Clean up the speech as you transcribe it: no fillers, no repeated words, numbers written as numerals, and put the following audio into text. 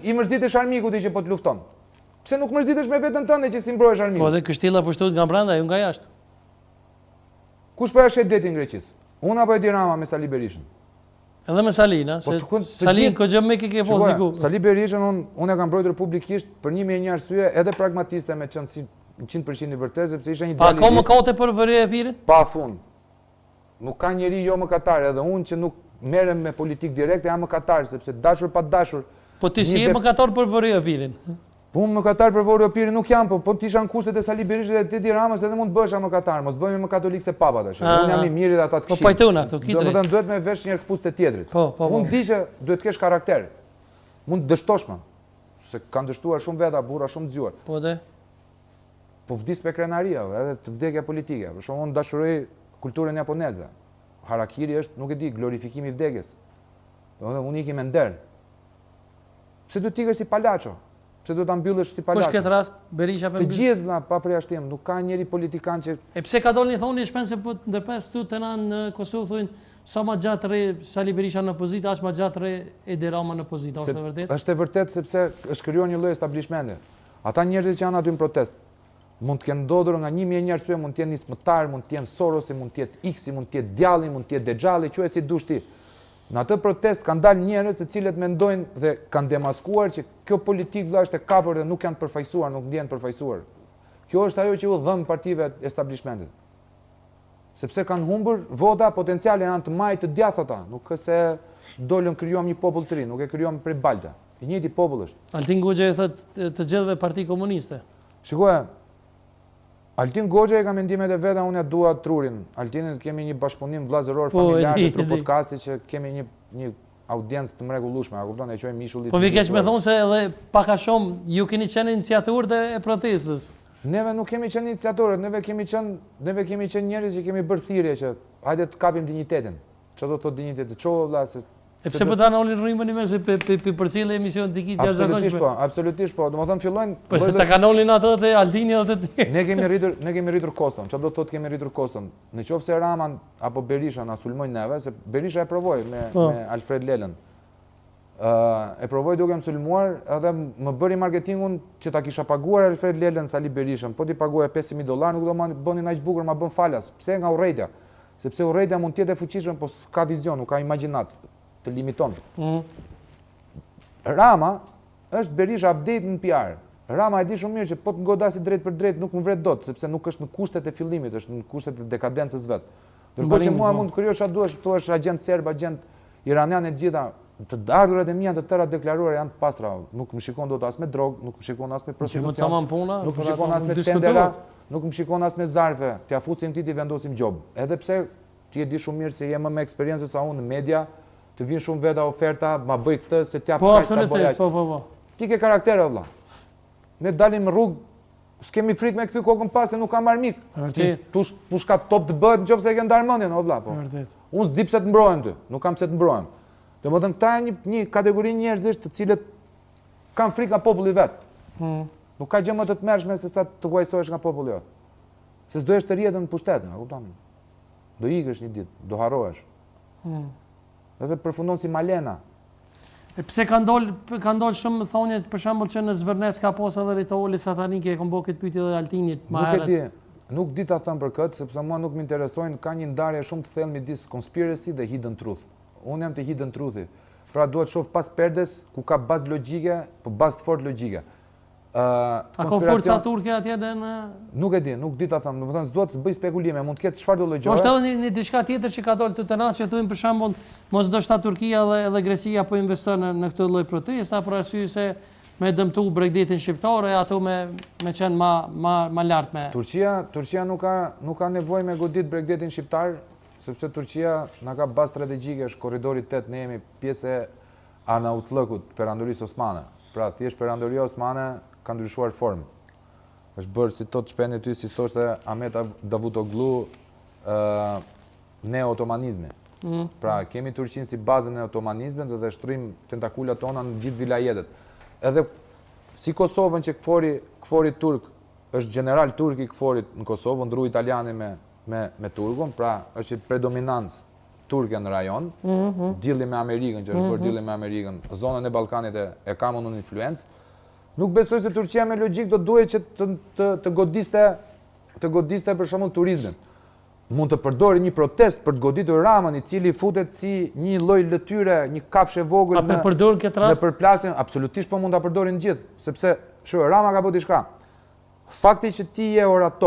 I mërzitesh armikut i që po të lufton. Pse nuk mërzitesh me veten tënde që si mbrohesh armikut? Po dhe kështilla po shtohet nga brenda, jo nga jashtë. Kush po ja shet detin Greqis? Unë apo Edi Rama me Sali Berishën? Edhe me Salina, se Salin këgjë me ke fos diku. Sali Berishën unë e kam mbrojtur publikisht për një me një arsye edhe pragmatiste me qenë si 100% i vërtetë sepse ishte një djalë. A ka më kote për vërejë e Pirin? Pa fund. Nuk ka njeri jo mëkatar, edhe unë që nuk merrem me politikë direkte jam mëkatar sepse dashur pa dashur. Po ti si je mëkatar për vërejë e Pirin? Po unë mëkatar për vërejë e Pirin nuk jam, po ti ishan kushtet e Sali Berishës dhe Edi Ramës edhe mund të bëhesh mëkatar, mos bëhemi më katolik se papa tash. Unë jam i mirë dhe ata të këshillin. Po pajtona këto, kitre. Domethënë duhet me vesh një këpucë të tjetrit. Unë di që duhet të kesh karakter. Mund të dështosh më. Se kanë dështuar shumë veta, burra shumë zgjuar. Po dhe. Po vdis me krenaria, edhe të vdekja politike. Për shembull, unë dashuroj kulturën japoneze. Harakiri është, nuk e di, glorifikimi i vdekjes. Domethënë unë ikim me nder. Pse duhet të ikësh si palaço? Pse duhet ta mbyllësh si palaço? Kush këtë rast Berisha për të gjithë pa përjashtim, nuk ka njëri politikan që e pse ka dalë thonë shpenë se po ndërpes këtu të në Kosovë thonë sa më gjatë rre Sali Berisha në opozitë, aq më gjatë rre Edi Rama në opozitë, është e vërtetë? Është e vërtetë sepse është krijuar një lloj establishmenti. Ata njerëzit që janë aty në protest mund të kenë ndodhur nga 1000 arsye, mund të jenë nismëtar, mund të jenë Sorosi, mund të jetë X, mund të jetë djalli, mund të jetë Dexhalli, quaj si dush ti. Në atë protest kanë dalë njerëz të cilët mendojnë dhe kanë demaskuar që kjo politikë vëlla është e kapur dhe nuk janë të përfaqësuar, nuk ndjehen të përfaqësuar. Kjo është ajo që u dhëm partive establishmentit. Sepse kanë humbur vota, potenciale janë të majtë të djathtë ata, nuk është se dolën krijuam një popull të ri, nuk e krijuam prej balta. I njëjti popull është. Altin Goxha e thotë të gjithëve Parti Komuniste. Shikoj, Altin Goxha e ka mendimet e veta, unë ja dua Trurin. Altinin kemi një bashkëpunim vllazëror familjar në podcasti që kemi një audiencë të mrekullueshme, a kupton, e quajmë Mishullit. Po vi keq me thonë se edhe pak a shumë ju keni qenë iniciatorë e protestës. Neve nuk kemi qenë iniciatorët, neve kemi qenë njerëz që kemi bërë thirrje që hajde të kapim dinjitetin. Çfarë do të thotë dinjiteti? Ço vëlla se e pse po ta nolin rrymën me se përcjellë emision të kit jashtëzakonshme. Absolutisht po. Domethënë fillojnë ta kanolin ato te Altini edhe te. Ne kemi rritur koston. Çfarë do të thotë kemi rritur koston? Nëse Rama apo Berisha na sulmojnë neve, se Berisha e provoi me Alfred Lelën. E provoi duke më sulmuar, edhe më bëri marketingun që ta kisha paguar Alfred Lelën Sali Berishën. Po ti paguaja $50000, nuk do më bënin aq bukur, ma bën falas. Pse nga urrejtja? Sepse urrejtja mund të jetë e fuqishme, po s'ka vizion, nuk ka imagjinat. Të limiton. Rama është Berisha update në PR. Rama e di shumë mirë që po të godasi drejt për drejt nuk më vret dot, sepse nuk është në kushtet e fillimit, është në kushtet e dekadencës vet. Ndërkohë që mua mund të krijosh çfarë duash, thuash agent serb, agent iranian e gjitha, të ardhurat e mia të tëra deklaruara janë të pastra. Nuk më shikon dot as me drog, nuk më shikon as me prostitucion. Nuk më shikon as me tendera, nuk më shikon as me zarfe. T'ia fusim ti vendosim gjob. Edhe pse ti e di shumë mirë se je më me eksperiencë sa unë në media. Të vinë shumë veta oferta, ma bëj këtë, se t'ja po, absolutisht, po. Ti ke karaktere, vëlla. Ne dalim në rrugë, s'kemi frikë me këtë kokën pas, se nuk kam armik. Tu shka top të bëhet në qofë se e ke ndarë mëndjen, o vëlla, po. Unë s'di pse të mbrohem ty, nuk kam pse të mbrohem. Dhe më të këta e një kategori njerëzisht të cilët kanë frikë nga populli vetë. Nuk ka gjë më të tmerrshme se sa të vajsohesh nga populli jote. Se s'do të rrihetën në pushtet, a kupton? Do ikësh një ditë, do harrohesh. Dhe përfundon si Malena. E pse ka ndol shumë thonje për shembull që në Zvërnec ka pas edhe rituale satanike, e kanë bërë këtë pyetje edhe Altinit më herët. Nuk di ta them për këtë, sepse mua nuk më interesojnë, ka një ndarje shumë të thellë midis conspiracy dhe hidden truth. Unë jam te hidden truthi. Pra duhet shoh pas perdes ku ka bazë logjike, po bazë të fortë logjike. A ka forca turke atje edhe në Nuk e di, nuk di ta them, domethënë s'duhet të bëj spekulime, mund të ketë çfarë do llogje. Është edhe një diçka tjetër që ka dalë të natë që thonë për shembull, mos do shta Turqia edhe Greqia po investon në këtë lloj protesta për arsye se me dëmtu Bregdetin shqiptar e ato me qenë më lart me. Turqia nuk ka nevojë me godit Bregdetin shqiptar, sepse Turqia na ka bazë strategjike, është korridori 8, ne jemi pjesë e Arnautlëkut, perandorisë osmane. Pra thjesht perandoria osmane ka ndryshuar formë. Është bërë si tot shpendi ty, si thoshte Ahmet Davutoglu, neo-otomanizmi. Pra kemi Turqinë si bazën e otomanizmit dhe shtrim tentakulat tona në gjithë vilajetet. Edhe si Kosovën që këfori turk, është general turk i këforit në Kosovë, ndru italiani me turkun, pra është predominancë turke në rajon, dilli me Amerikën, që është bërë dilli me Amerikën, zonën e Ballkanit e ka më në influencë. Nuk besoj se Turqia me logjik do duhet që të godiste për shembull turizmin. Mund të përdori një protest për të goditur Ramën, i cili futet si një lloj lëtyre, një kafshë vogël në përplasjen, absolutisht po mund ta përdorin gjithë, sepse Rama ka bërë diçka. Fakti që ti je orator